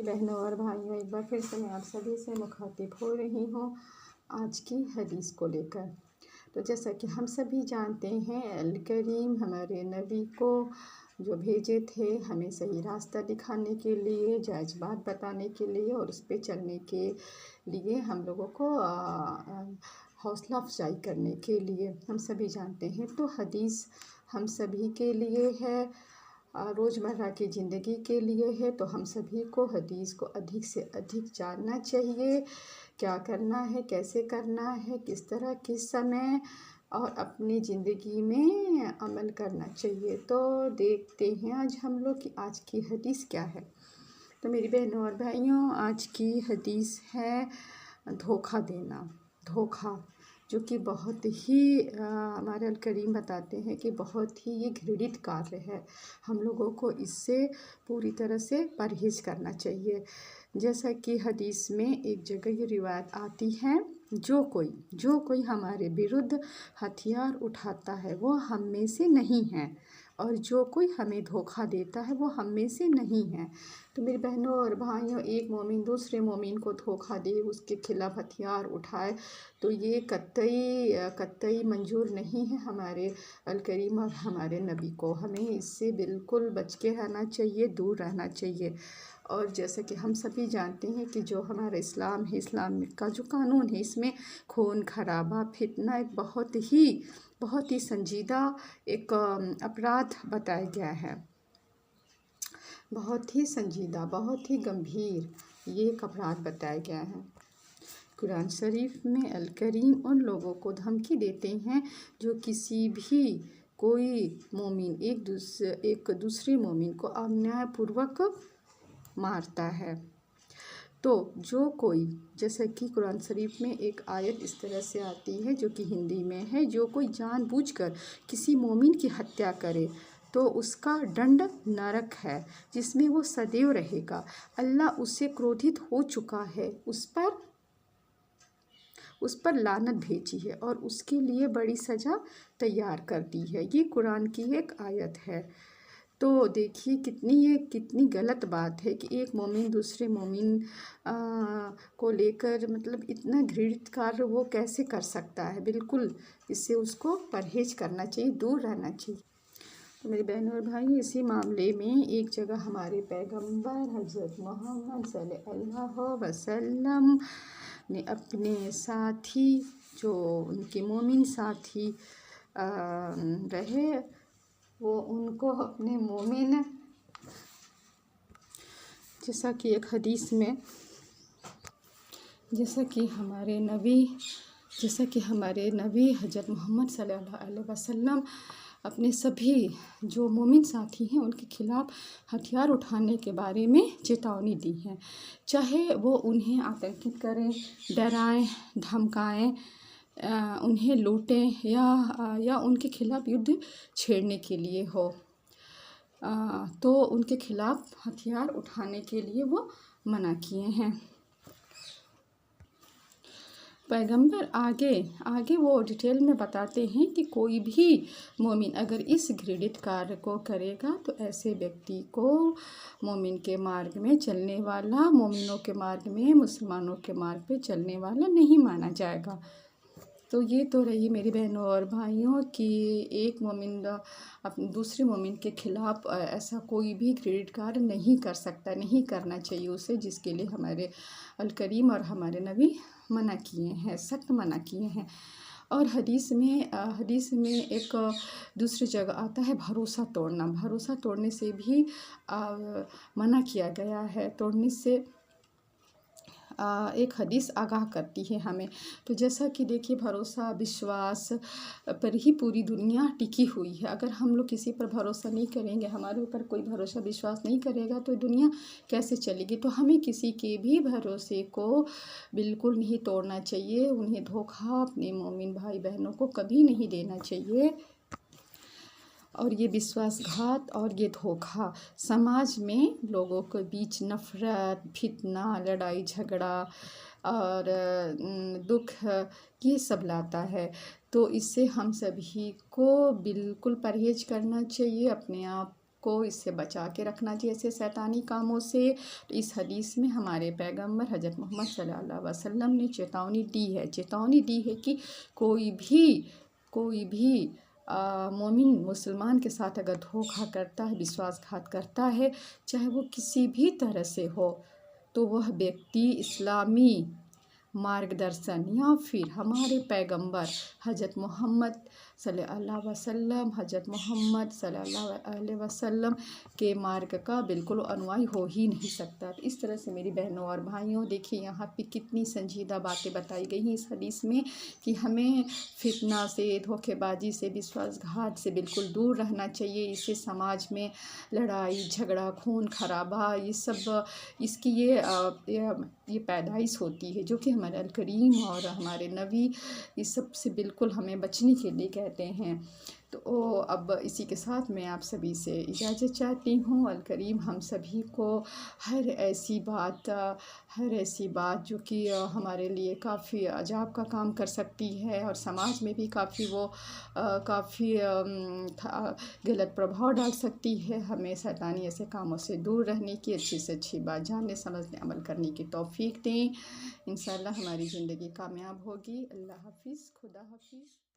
बहनों और भाइयों, एक बार फिर से मैं आप सभी से मुखातिब हो रही हूँ आज की हदीस को लेकर। तो जैसा कि हम सभी जानते हैं, अल करीम हमारे नबी को जो भेजे थे हमें सही रास्ता दिखाने के लिए, जायज़ बात बताने के लिए और उस पे चलने के लिए, हम लोगों को हौसला अफजाई करने के लिए। हम सभी जानते हैं तो हदीस हम सभी के लिए है, रोज़मर्रा की ज़िंदगी के लिए है। तो हम सभी को हदीस को अधिक से अधिक जानना चाहिए, क्या करना है, कैसे करना है, किस तरह, किस समय, और अपनी ज़िंदगी में अमल करना चाहिए। तो देखते हैं आज हम लोग कि आज की हदीस क्या है। तो मेरी बहनों और भाइयों, आज की हदीस है धोखा देना। धोखा जो कि बहुत ही हमारे अल करीम बताते हैं कि बहुत ही ये घृणित कार्य है। हम लोगों को इससे पूरी तरह से परहेज़ करना चाहिए। जैसा कि हदीस में एक जगह ये रिवायत आती है, जो कोई हमारे विरुद्ध हथियार उठाता है वो हम में से नहीं है, और जो कोई हमें धोखा देता है वो हम में से नहीं है। तो मेरी बहनों और भाइयों, एक मोमिन दूसरे मोमिन को धोखा दे, उसके खिलाफ़ हथियार उठाए, तो ये कतई मंजूर नहीं है हमारे अल करीम और हमारे नबी को। हमें इससे बिल्कुल बच के रहना चाहिए, दूर रहना चाहिए। और जैसा कि हम सभी जानते हैं कि जो हमारा इस्लाम है, इस्लाम का जो कानून है, इसमें खून खराबा, फितना एक बहुत ही संजीदा एक अपराध बताया गया है। बहुत ही संजीदा, बहुत ही गंभीर ये एक अपराध बताया गया है। कुरान शरीफ में अल करीम उन लोगों को धमकी देते हैं जो किसी भी कोई मोमिन एक दूसरे मोमिन को अन्यायपूर्वक मारता है। तो जो कोई, जैसे कि कुरान शरीफ में एक आयत इस तरह से आती है जो कि हिंदी में है, जो कोई जानबूझकर किसी मोमिन की हत्या करे तो उसका दंड नरक है, जिसमें वो सदैव रहेगा। अल्लाह उससे क्रोधित हो चुका है, उस पर लानत भेजी है और उसके लिए बड़ी सज़ा तैयार कर दी है। ये कुरान की एक आयत है। तो देखिए कितनी गलत बात है कि एक मोमिन दूसरे मोमिन को लेकर, मतलब इतना घृणित कार्य वो कैसे कर सकता है। बिल्कुल इससे उसको परहेज़ करना चाहिए, दूर रहना चाहिए। तो मेरे बहनों और भाई, इसी मामले में एक जगह हमारे पैगंबर हज़रत मोहम्मद सल्लल्लाहु अलैहि वसल्लम ने अपने साथी, जो उनके मोमिन साथी रहे, वो उनको अपने मोमिन, जैसा कि एक हदीस में, जैसा कि हमारे नबी हज़रत मोहम्मद सल्लल्लाहु अलैहि वसल्लम अपने सभी जो मोमिन साथी हैं उनके खिलाफ़ हथियार उठाने के बारे में चेतावनी दी है। चाहे वो उन्हें आतंकित करें, डराएं, धमकाएं, उन्हें लूटें या उनके खिलाफ़ युद्ध छेड़ने के लिए हो, तो उनके खिलाफ़ हथियार उठाने के लिए वो मना किए हैं। पैगंबर आगे वो डिटेल में बताते हैं कि कोई भी मोमिन अगर इस घृणित कार्य को करेगा तो ऐसे व्यक्ति को मोमिन के मार्ग में चलने वाला, मोमिनों के मार्ग में, मुसलमानों के मार्ग पे चलने वाला नहीं माना जाएगा। तो ये तो रही मेरी बहनों और भाइयों कि एक मोमिन अपने दूसरे मोमिन के खिलाफ़ ऐसा कोई भी घृणित कार्य नहीं कर सकता, नहीं करना चाहिए उसे, जिसके लिए हमारे अल करीम और हमारे नबी मना किए हैं, सख्त मना किए हैं। और हदीस में एक दूसरी जगह आता है भरोसा तोड़ना। भरोसा तोड़ने से भी मना किया गया है। तोड़ने से एक हदीस आगाह करती है हमें। तो जैसा कि देखिए, भरोसा विश्वास पर ही पूरी दुनिया टिकी हुई है। अगर हम लोग किसी पर भरोसा नहीं करेंगे, हमारे ऊपर कोई भरोसा विश्वास नहीं करेगा, तो दुनिया कैसे चलेगी। तो हमें किसी के भी भरोसे को बिल्कुल नहीं तोड़ना चाहिए। उन्हें धोखा अपने मोमिन भाई बहनों को कभी नहीं देना चाहिए। और ये विश्वासघात और ये धोखा समाज में लोगों के बीच नफ़रत, फितना, लड़ाई झगड़ा और दुख, ये सब लाता है। तो इससे हम सभी को बिल्कुल परहेज़ करना चाहिए, अपने आप को इससे बचा के रखना चाहिए ऐसे शैतानी कामों से। तो इस हदीस में हमारे पैगंबर हज़रत मोहम्मद सल्लल्लाहु अलैहि वसल्लम ने चेतावनी दी है कि कोई भी मोमिन मुसलमान के साथ अगर धोखा करता है, विश्वासघात करता है, चाहे वो किसी भी तरह से हो, तो वह व्यक्ति इस्लामी मार्गदर्शन या फिर हमारे पैगंबर हज़रत मोहम्मद सल्लल्लाहु अलैहि वसल्लम के मार्ग का बिल्कुल अनुयायी हो ही नहीं सकता। तो इस तरह से मेरी बहनों और भाइयों, देखिए यहाँ पे कितनी संजीदा बातें बताई गई हैं इस हदीस में कि हमें फितना से, धोखेबाजी से, विश्वासघात से बिल्कुल दूर रहना चाहिए। इससे समाज में लड़ाई झगड़ा, खून खराबा, ये सब इसकी ये पैदाइश होती है, जो कि हमारे अल करीम और हमारे नबी इस सब से बिल्कुल हमें बचने के लिए कहते हैं। तो अब इसी के साथ मैं आप सभी से इजाज़त चाहती हूँ। अल करीम हम सभी को हर ऐसी बात जो कि हमारे लिए काफ़ी अजाब का काम कर सकती है और समाज में भी काफ़ी गलत प्रभाव डाल सकती है, हमें शैतानी ऐसे कामों से दूर रहने की, अच्छी से अच्छी बात जानने, समझने, अमल करने की तौफीक दें। इंशाअल्लाह हमारी ज़िंदगी कामयाब होगी। अल्लाह हाफ़िज़, खुदा हाफ़िज़।